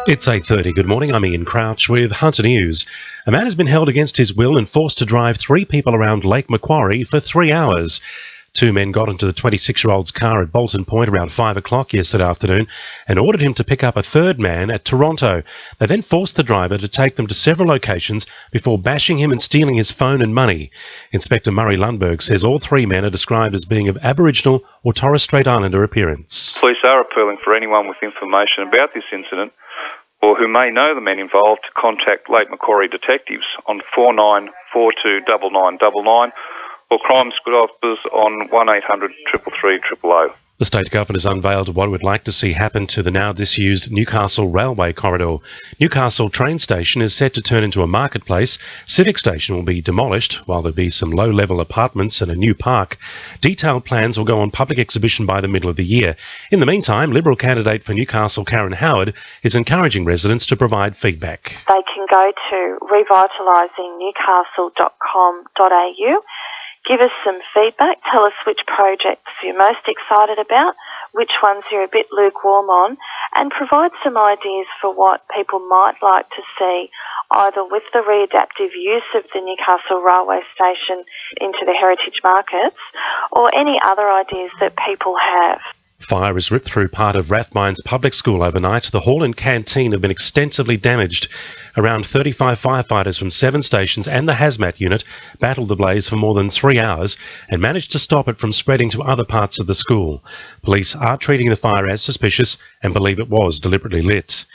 It's 8:30. Good morning. I'm Ian Crouch with Hunter News. A man has been held against his will and forced to drive 3 people around Lake Macquarie for 3 hours. 2 men got into the 26-year-old's car at Bolton Point around 5 o'clock yesterday afternoon and ordered him to pick up a third man at Toronto. They then forced the driver to take them to several locations before bashing him and stealing his phone and money. Inspector Murray Lundberg says all 3 men are described as being of Aboriginal or Torres Strait Islander appearance. Police are appealing for anyone with information about this incident or who may know the men involved to contact Lake Macquarie detectives on 49429999 or Crime Squad officers on 1800 333 000. The state government has unveiled what it would like to see happen to the now disused Newcastle Railway Corridor. Newcastle train station is set to turn into a marketplace. Civic Station will be demolished, while there'll be some low-level apartments and a new park. Detailed plans will go on public exhibition by the middle of the year. In the meantime, Liberal candidate for Newcastle Karen Howard is encouraging residents to provide feedback. They can go to revitalisingnewcastle.com.au. Give us some feedback, tell us which projects you're most excited about, which ones you're a bit lukewarm on, and provide some ideas for what people might like to see, either with the readaptive use of the Newcastle railway station into the heritage markets, or any other ideas that people have. Fire has ripped through part of Rathmines Public School overnight. The hall and canteen have been extensively damaged. Around 35 firefighters from 7 stations and the hazmat unit battled the blaze for more than 3 hours and managed to stop it from spreading to other parts of the school. Police are treating the fire as suspicious and believe it was deliberately lit.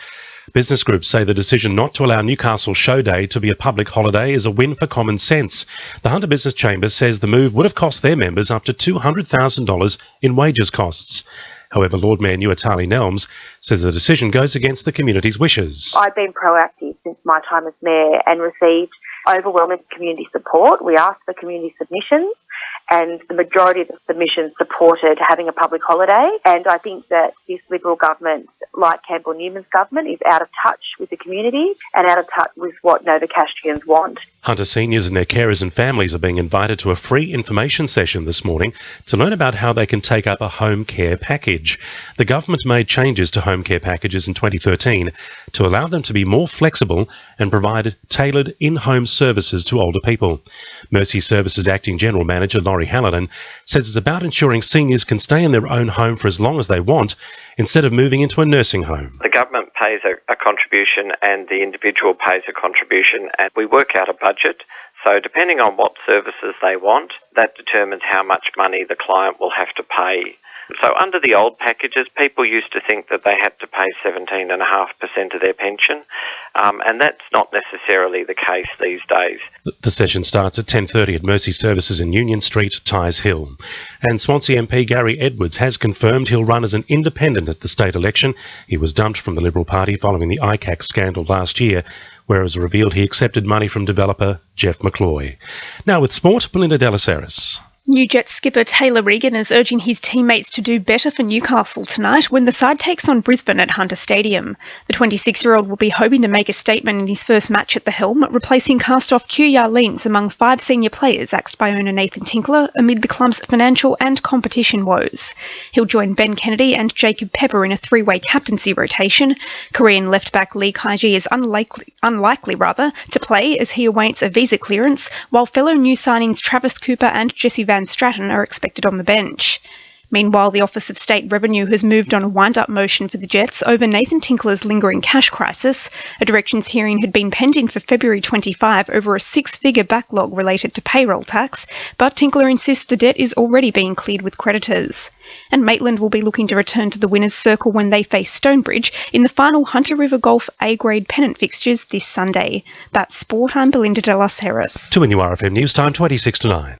Business groups say the decision not to allow Newcastle Show Day to be a public holiday is a win for common sense. The Hunter Business Chamber says the move would have cost their members up to $200,000 in wages costs. However, Lord Mayor Nuatali Nelms says the decision goes against the community's wishes. I've been proactive since my time as Mayor and received overwhelming community support. We asked for community submissions, and the majority of the submissions supported having a public holiday. And I think that this Liberal government, like Campbell Newman's government, is out of touch with the community and out of touch with what Novocastrians want. Hunter seniors and their carers and families are being invited to a free information session this morning to learn about how they can take up a home care package. The government made changes to home care packages in 2013 to allow them to be more flexible and provide tailored in-home services to older people. Mercy Services Acting General Manager Laurie Hallinan says it's about ensuring seniors can stay in their own home for as long as they want instead of moving into a nursing home. The government pays a contribution and the individual pays a contribution, and we work out a budget. So depending on what services they want, that determines how much money the client will have to pay. So under the old packages, people used to think that they had to pay 17.5% of their pension, and that's not necessarily the case these days. The session starts at 10:30 at Mercy Services in Union Street, Tyers Hill. And Swansea MP Gary Edwards has confirmed he'll run as an independent at the state election. He was dumped from the Liberal Party following the ICAC scandal last year, where it was revealed he accepted money from developer Jeff McCloy. Now with sport, Belinda Delaceres. New Jets skipper Taylor Regan is urging his teammates to do better for Newcastle tonight when the side takes on Brisbane at Hunter Stadium. The 26-year-old will be hoping to make a statement in his first match at the helm, replacing cast-off Q Yarleens among 5 senior players axed by owner Nathan Tinkler amid the club's financial and competition woes. He'll join Ben Kennedy and Jacob Pepper in a 3-way captaincy rotation. Korean left-back Lee Kai-ji is unlikely to play as he awaits a visa clearance, while fellow new signings Travis Cooper and Jesse Van Stratton are expected on the bench. Meanwhile, the Office of State Revenue has moved on a wind-up motion for the Jets over Nathan Tinkler's lingering cash crisis. A directions hearing had been pending for February 25 over a 6-figure backlog related to payroll tax, but Tinkler insists the debt is already being cleared with creditors. And Maitland will be looking to return to the winner's circle when they face Stonebridge in the final Hunter River Golf A-grade pennant fixtures this Sunday. That's sport. I'm Belinda Delaceres. To a new RFM News Time, 26 to 9.